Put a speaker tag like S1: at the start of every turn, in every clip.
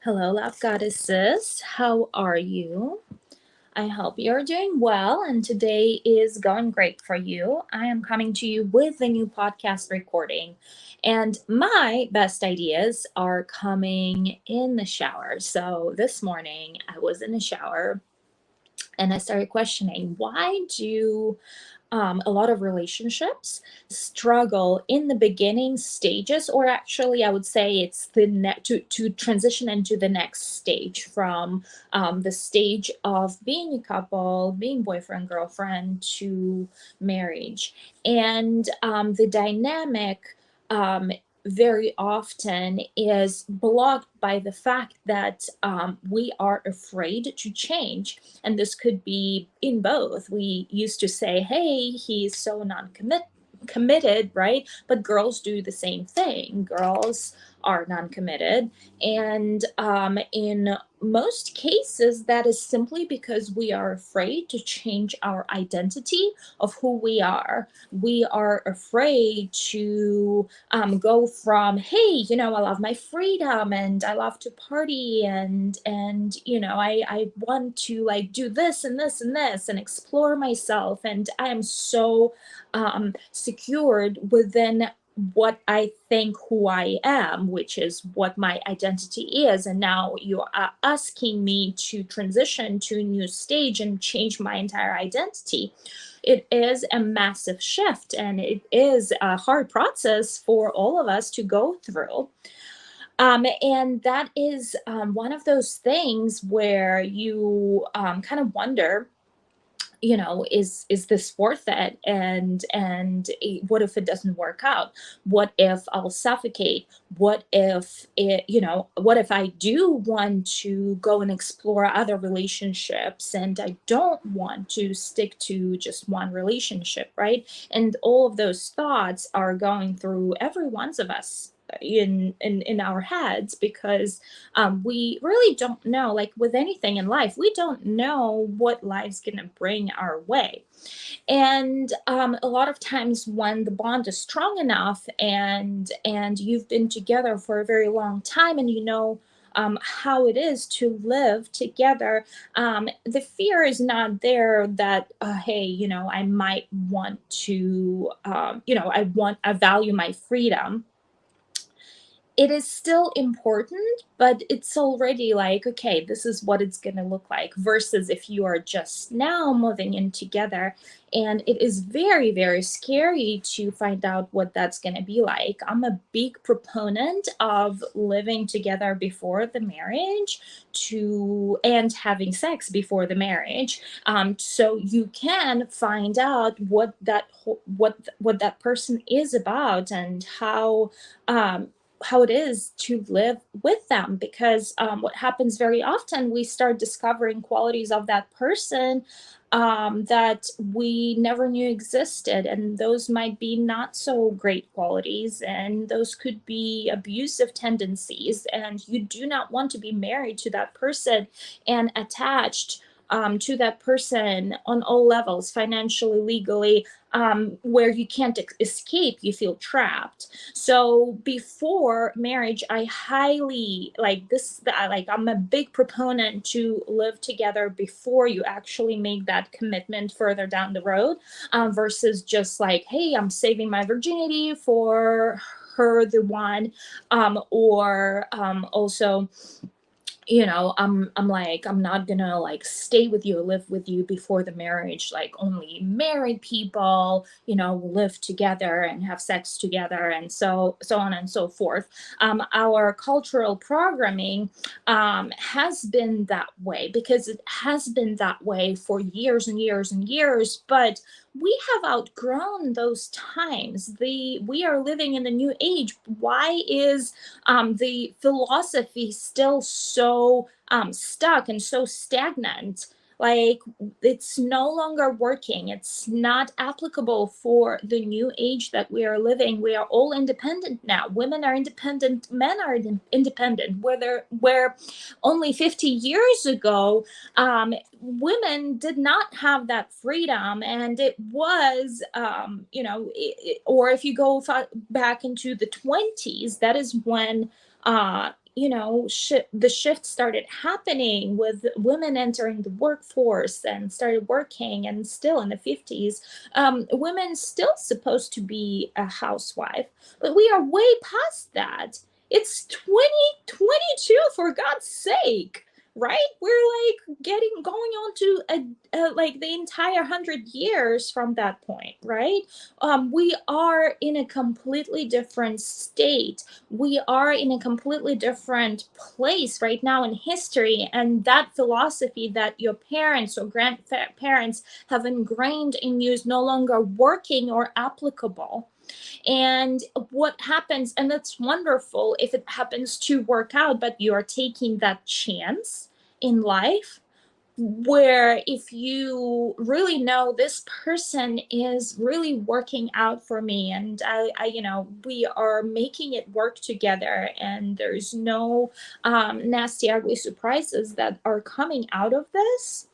S1: Hello, love goddesses. How are you? I hope you're doing well, and today is going great for you. I am coming to you with a new podcast recording, and my best ideas are coming in the shower. So, this morning I was in the shower and I started questioning, why do a lot of relationships struggle in the beginning stages, or actually I would say it's to transition into the next stage from the stage of being a couple, being boyfriend girlfriend, to marriage. And the dynamic very often is blocked by the fact that we are afraid to change. And this could be in both. We used to say, hey, he's so committed, right? But girls do the same thing. Girls are non-committed, and in most cases that is simply because we are afraid to change our identity of who we are. We are afraid to go from, hey, I love my freedom and I love to party, and I want to like do this and this and this and explore myself, and I am so secured within what I think who I am, which is what my identity is. And now you are asking me to transition to a new stage and change my entire identity. It is a massive shift, and it is a hard process for all of us to go through. And that is one of those things where you kind of wonder, is this worth it? And what if it doesn't work out? What if I'll suffocate? What if I do want to go and explore other relationships, and I don't want to stick to just one relationship, right? And all of those thoughts are going through every one of us in our heads, because we really don't know, like with anything in life, we don't know what life's gonna bring our way. And a lot of times when the bond is strong enough, and you've been together for a very long time, and how it is to live together, the fear is not there that, hey, I might want to, I value my freedom. It is still important, but it's already like, okay, this is what it's going to look like, versus if you are just now moving in together. And it is very, very scary to find out what that's going to be like. I'm a big proponent of living together before the marriage, and having sex before the marriage, so you can find out what that person is about, and how it is to live with them. Because what happens very often, we start discovering qualities of that person that we never knew existed, and those might be not so great qualities, and those could be abusive tendencies, and you do not want to be married to that person and attached to that person on all levels, financially, legally, where you can't escape, you feel trapped. So before marriage, I highly like this, like I'm a big proponent to live together before you actually make that commitment further down the road, versus just like, hey, I'm saving my virginity for her, the one, or also, I'm like, I'm not gonna like stay with you or live with you before the marriage. Like, only married people, live together and have sex together, and so on and so forth. Our cultural programming has been that way, because it has been that way for years and years and years. But we have outgrown those times. We are living in a new age. Why is the philosophy still so stuck and so stagnant? Like, it's no longer working. It's not applicable for the new age that we are living. We are all independent now. Women are independent. Men are independent. Where only 50 years ago, women did not have that freedom, and it was, or if you go back into the 20s, that is when the shift started happening with women entering the workforce and started working, and still in the 50s, women still supposed to be a housewife, but we are way past that. It's 2022, for God's sake, right? We're like getting going on to like the entire 100 years from that point, right? We are in a completely different state. We are in a completely different place right now in history, and that philosophy that your parents or grandparents have ingrained in you is no longer working or applicable. And what happens, and that's wonderful if it happens to work out, but you're taking that chance in life, where if you really know this person is really working out for me, and we are making it work together, and there's no nasty ugly surprises that are coming out of this.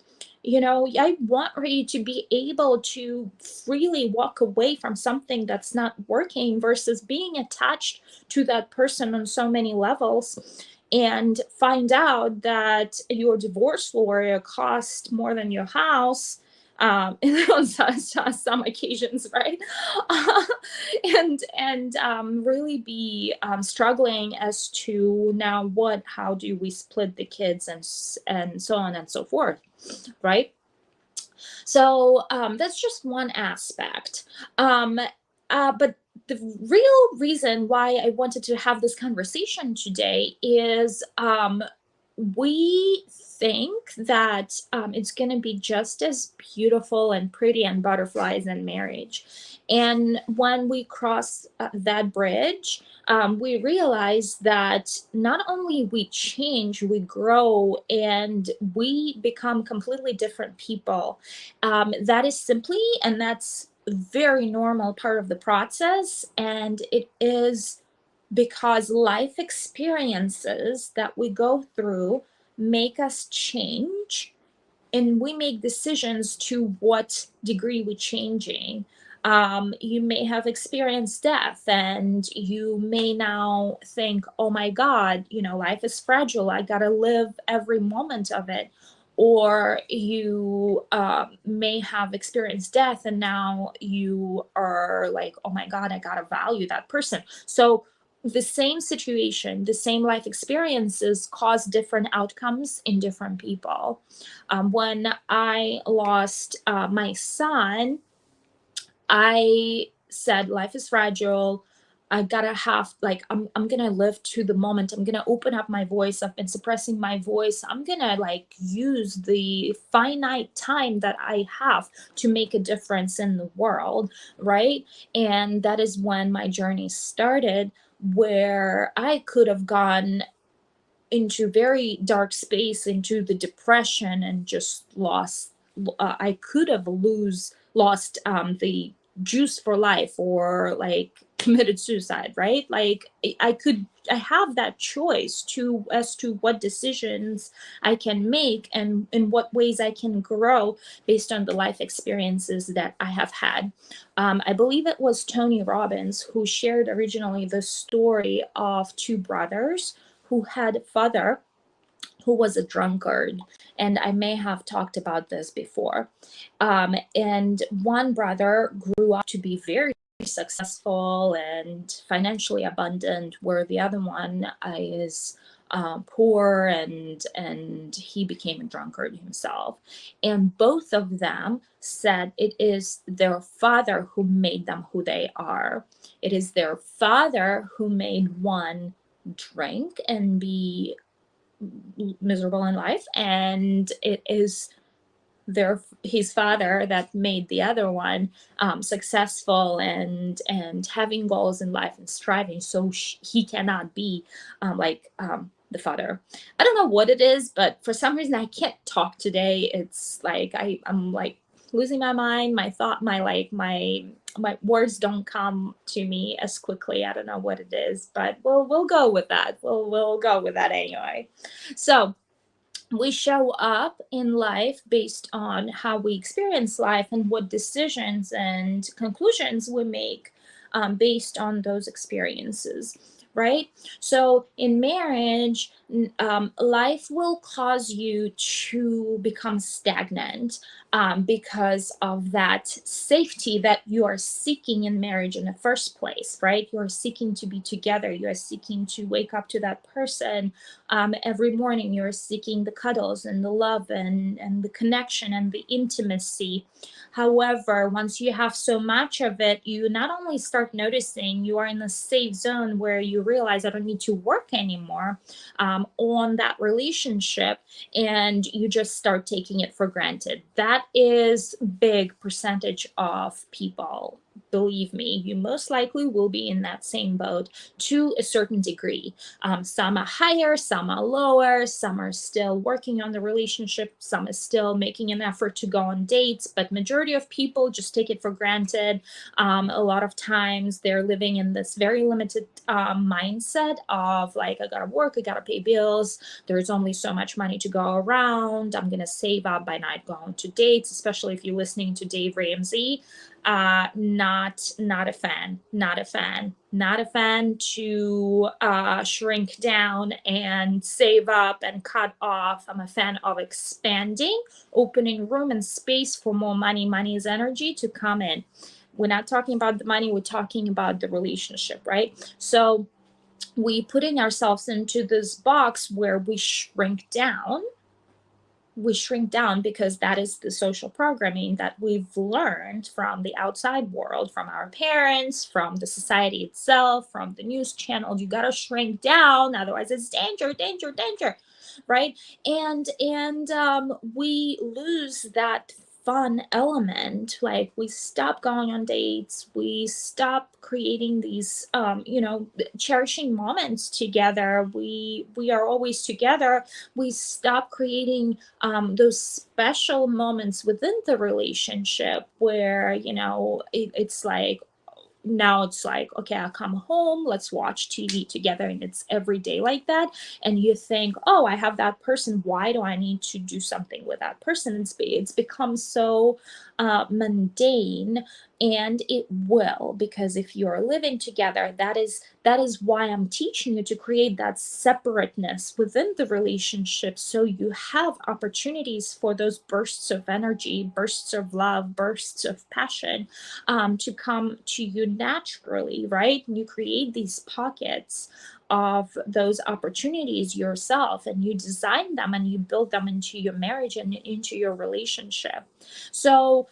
S1: I want you to be able to freely walk away from something that's not working versus being attached to that person on so many levels, and find out that your divorce lawyer cost more than your house, on some occasions, right? And really be struggling as to now how do we split the kids, and so on and so forth, right? So that's just one aspect. But the real reason why I wanted to have this conversation today is we think that it's going to be just as beautiful and pretty and butterflies in marriage. And when we cross that bridge, we realize that not only we change, we grow, and we become completely different people. That is simply, and that's a very normal part of the process. And it is because life experiences that we go through make us change, and we make decisions to what degree we're changing. You may have experienced death, and you may now think, oh my God, life is fragile. I got to live every moment of it. Or you may have experienced death, and now you are like, oh my God, I got to value that person. So the same situation, the same life experiences cause different outcomes in different people. When I lost my son, I said, life is fragile. I gotta have, like, I'm gonna live to the moment. I'm gonna open up my voice. I've been suppressing my voice. I'm gonna like use the finite time that I have to make a difference in the world, right? And that is when my journey started, where I could have gone into very dark space, into the depression, and just lost. I could have lost the juice for life, or like committed suicide, right? Like I have that choice to as to what decisions I can make, and in what ways I can grow based on the life experiences that I have had. I believe it was Tony Robbins who shared originally the story of two brothers who had a father who was a drunkard. And I may have talked about this before. And one brother grew up to be very successful and financially abundant, where the other one is poor, and he became a drunkard himself. And both of them said it is their father who made them who they are. It is their father who made one drink and be miserable in life, and it is his father that made the other one successful, and having goals in life and striving, so he cannot be the father. I don't know what it is, but for some reason I can't talk today. It's like I'm like losing my mind, my words don't come to me as quickly. I don't know what it is, but we'll go with that. We'll go with that anyway. So we show up in life based on how we experience life, and what decisions and conclusions we make based on those experiences. right? So in marriage, life will cause you to become stagnant, because of that safety that you are seeking in marriage in the first place, right? You are seeking to be together. You are seeking to wake up to that person, every morning. You are seeking the cuddles and the love, and the connection and the intimacy. However, once you have so much of it, you not only start noticing you are in a safe zone where you realize I don't need to work anymore, on that relationship, and you just start taking it for granted. That is big percentage of people. Believe me, you most likely will be in that same boat to a certain degree. Some are higher, some are lower, some are still working on the relationship, some are still making an effort to go on dates, but majority of people just take it for granted. A lot of times they're living in this very limited, mindset of like, I gotta work, I gotta pay bills, there's only so much money to go around, I'm gonna save up by not going to dates, especially if you're listening to Dave Ramsey. Not a fan, not a fan to shrink down and save up and cut off. I'm a fan of expanding, opening room and space for more money. Money is energy to come in. We're not talking about the money, we're talking about the relationship, right? So we putting ourselves into this box where we shrink down because that is the social programming that we've learned from the outside world, from our parents, from the society itself, from the news channel. You got to shrink down, otherwise it's danger, danger, danger, right? And we lose that fun element. Like, we stop going on dates, we stop creating these, cherishing moments together. We are always together. We stop creating, those special moments within the relationship where, it's like, now it's like, okay, I'll come home, let's watch TV together, and it's every day like that. And you think, oh, I have that person, why do I need to do something with that person? It's become so mundane. And it will, because if you're living together, that is why I'm teaching you to create that separateness within the relationship, so you have opportunities for those bursts of energy, bursts of love, bursts of passion, to come to you naturally, right? And you create these pockets of those opportunities yourself, and you design them and you build them into your marriage and into your relationship. So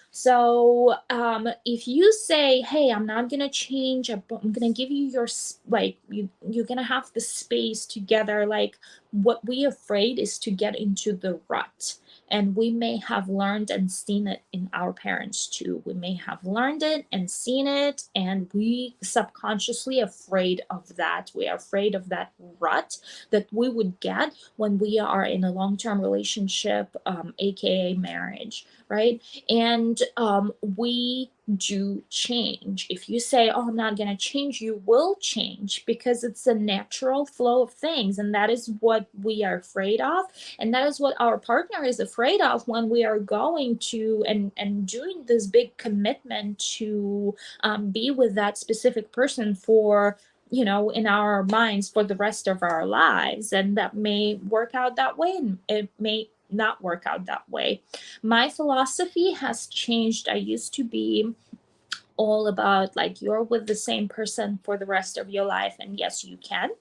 S1: if you say, hey, I'm not gonna change, I'm gonna give you like, you're gonna have the space together, like, what we afraid is to get into the rut. And we may have learned and seen it in our parents too. We may have learned it and seen it, and we subconsciously afraid of that. We are afraid of that rut that we would get when we are in a long-term relationship, aka marriage, right? And we do change. If you say, oh, I'm not going to change, you will change, because it's a natural flow of things. And that is what we are afraid of. And that is what our partner is afraid of when we are going to and doing this big commitment to, be with that specific person for, in our minds, for the rest of our lives. And that may work out that way, and it may not work out that way. My philosophy has changed. I used to be all about, like, you're with the same person for the rest of your life, and yes, you can.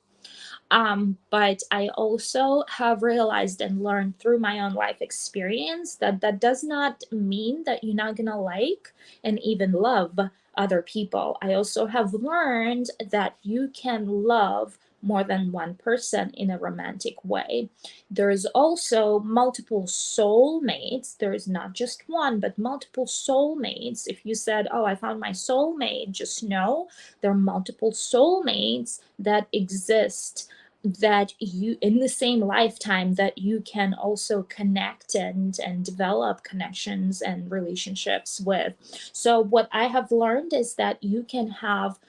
S1: But I also have realized and learned through my own life experience that that does not mean that you're not gonna like and even love other people. I also have learned that you can love more than one person in a romantic way. There is also multiple soulmates. There is not just one, but multiple soulmates. If you said, oh, I found my soulmate, just know there are multiple soulmates that exist, that you, in the same lifetime, that you can also connect and develop connections and relationships with. So what I have learned is that you can have,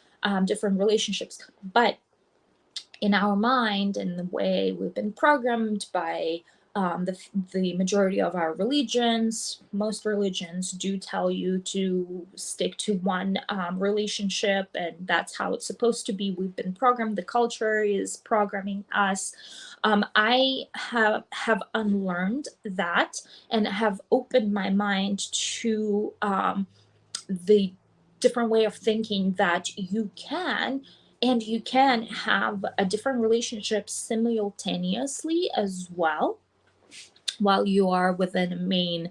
S1: different relationships, but in our mind, and the way we've been programmed by, the majority of our religions, most religions do tell you to stick to one relationship, and that's how it's supposed to be. We've been programmed. The culture is programming us. I have unlearned that and have opened my mind to the different way of thinking that you can have a different relationship simultaneously as well while you are within a main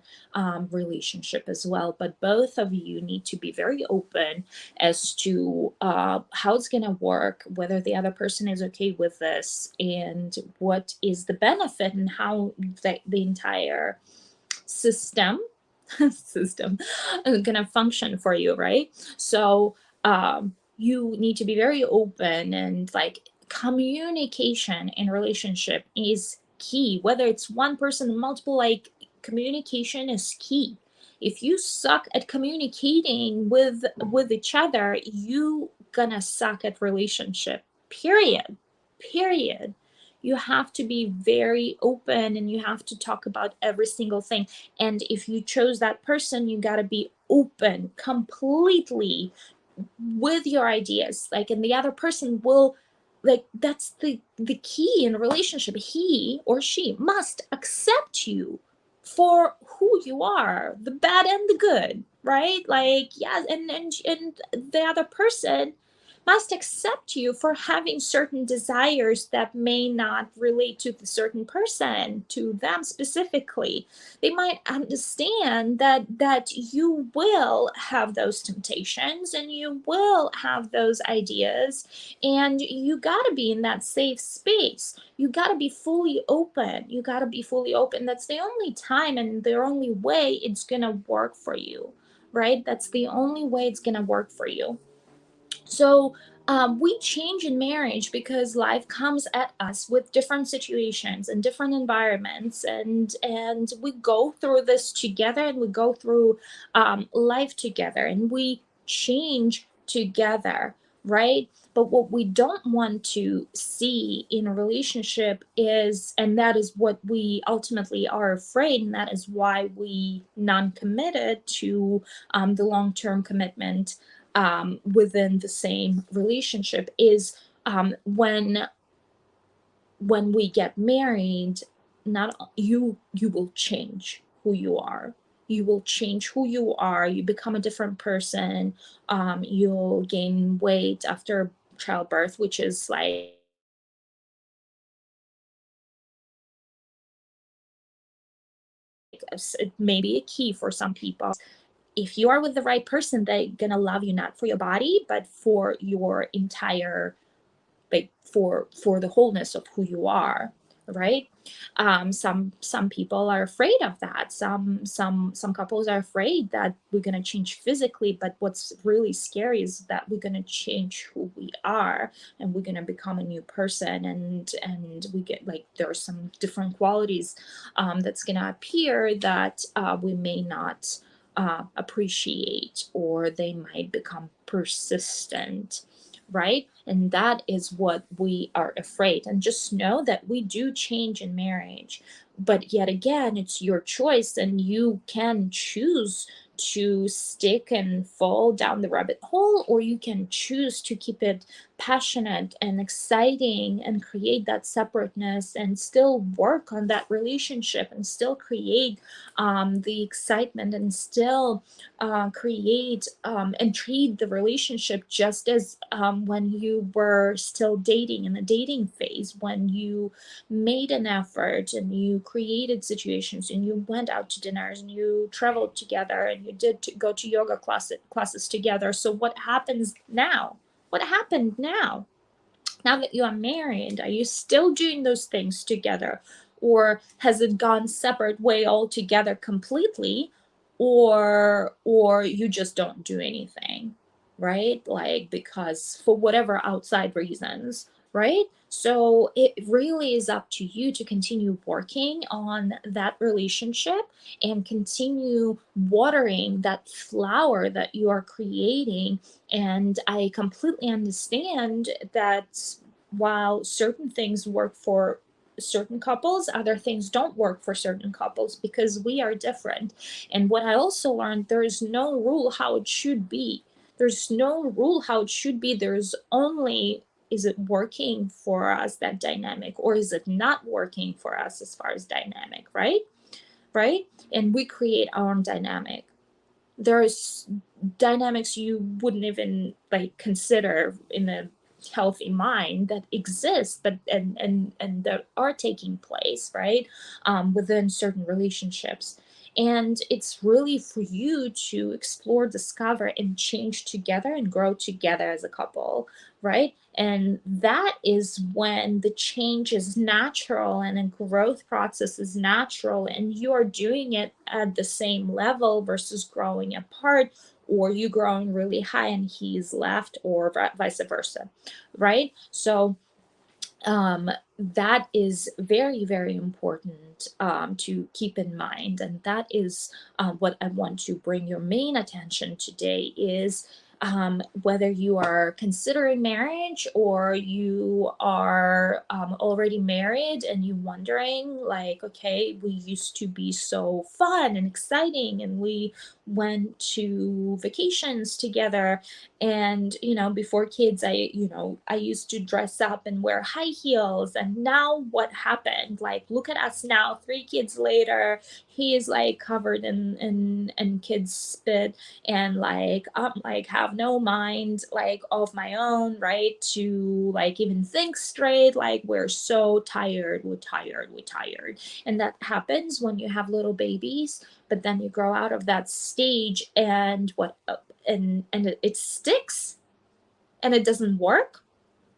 S1: relationship as well. But both of you need to be very open as to how it's going to work, whether the other person is okay with this, and what is the benefit, and how the entire system system gonna function for you, right? So you need to be very open, and like communication in relationship is key, whether it's one person or multiple. Like communication is key. If you suck at communicating with each other, you gonna suck at relationship, period. Period. You have to be very open, and you have to talk about every single thing. And if you chose that person, you got to be open completely with your ideas, like, and the other person will, like, that's the key in a relationship. He or she must accept you for who you are, the bad and the good, right? Like, yeah, and the other person must accept you for having certain desires that may not relate to the certain person, to them specifically. They might understand that you will have those temptations, and you will have those ideas, and you got to be in that safe space. You got to be fully open. You got to be fully open. That's the only time and the only way it's going to work for you, right? That's the only way it's going to work for you. So we change in marriage because life comes at us with different situations and different environments, and we go through this together, and we go through life together, and we change together, right? But what we don't want to see in a relationship is, and that is what we ultimately are afraid, and that is why we non-committed to the long-term commitment within the same relationship, is when we get married. Not you will change who you are. You will change who you are. You become a different person. You'll gain weight after childbirth, which is like it may be a key for some people. If you are with the right person, they're gonna love you not for your body, but for your entire, like, for the wholeness of who you are, right? Some people are afraid of that. Some couples are afraid that we're going to change physically, but what's really scary is that we're going to change who we are, and we're going to become a new person, and we get, like, there are some different qualities that's going to appear that we may not appreciate, or they might become persistent, right? And that is what we are afraid. And just know that we do change in marriage. But yet again, it's your choice, and you can choose to stick and fall down the rabbit hole, or you can choose to keep it passionate and exciting and create that separateness, and still work on that relationship, and still create the excitement, and still create and treat the relationship just as when you were still dating, in the dating phase, when you made an effort, and you created situations, and you went out to dinners, and you traveled together, and you did go to yoga classes together. So what happens now? What happened now? Now that you are married, are you still doing those things together? Or has it gone separate way altogether completely? Or you just don't do anything, right? Like, because for whatever outside reasons, right? So it really is up to you to continue working on that relationship, and continue watering that flower that you are creating. And I completely understand that while certain things work for certain couples, other things don't work for certain couples because we are different. And what I also learned, there is no rule how it should be. There's no rule how it should be. There's only, is it working for us, that dynamic, or is it not working for us as far as dynamic, right? Right? And we create our own dynamic. There's dynamics you wouldn't even like consider in a healthy mind that exist, but and that are taking place, right? Within certain relationships. And it's really for you to explore, discover, and change together and grow together as a couple, right? And that is when the change is natural and a growth process is natural, and you are doing it at the same level versus growing apart, or you growing really high and he's left, or vice versa, right? So that is very, very important to keep in mind. And that is what I want to bring your main attention today is whether you are considering marriage or you are already married and you wondering like, okay, we used to be so fun and exciting and we went to vacations together, and before kids, I used to dress up and wear high heels, and now what happened? Like, look at us now, 3 kids later. He is like covered in kids spit, and like I'm like have no mind like of my own, right, to like even think straight. Like, we're so tired, we're tired. And that happens when you have little babies, but then you grow out of that stage, and what and it sticks and it doesn't work,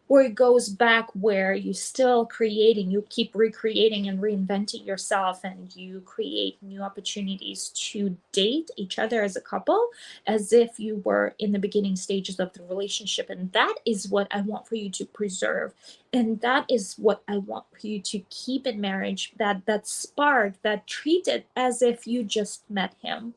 S1: or it goes back where you still creating, you keep recreating and reinventing yourself, and you create new opportunities to date each other as a couple as if you were in the beginning stages of the relationship. And that is what I want for you to preserve, and that is what I want for you to keep in marriage, that spark, that treat it as if you just met him.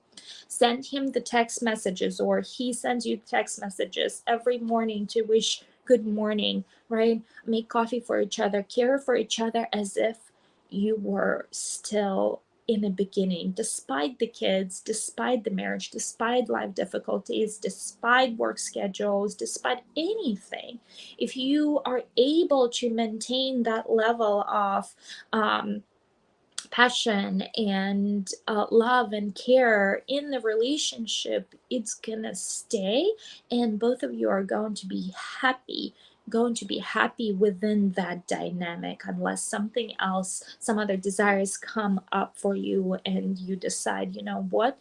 S1: Send him the text messages, or he sends you text messages every morning to wish good morning, right? Make coffee for each other, care for each other as if you were still in the beginning, despite the kids, despite the marriage, despite life difficulties, despite work schedules, despite anything. If you are able to maintain that level of passion and love and care in the relationship, it's gonna stay, and both of you are going to be happy within that dynamic, unless something else, some other desires come up for you and you decide, you know what,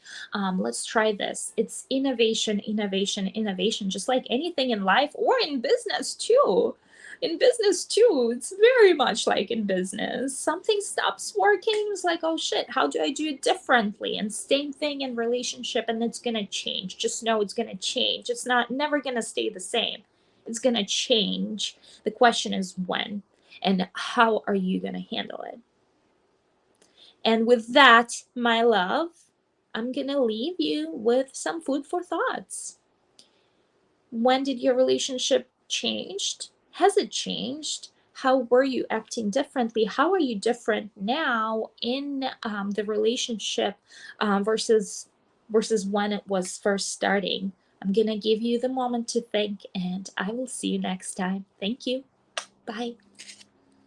S1: let's try this. It's innovation, innovation, innovation, just like anything in life or in business too. In business too, it's very much like in business. Something stops working, it's like, oh shit, how do I do it differently? And same thing in relationship, and it's gonna change. Just know it's gonna change. It's not never gonna stay the same. It's gonna change. The question is when, and how are you gonna handle it? And with that, my love, I'm gonna leave you with some food for thoughts. When did your relationship changed? Has it changed? How were you acting differently? How are you different now in the relationship versus when it was first starting? I'm gonna give you the moment to think, and I will see you next time. Thank you. Bye.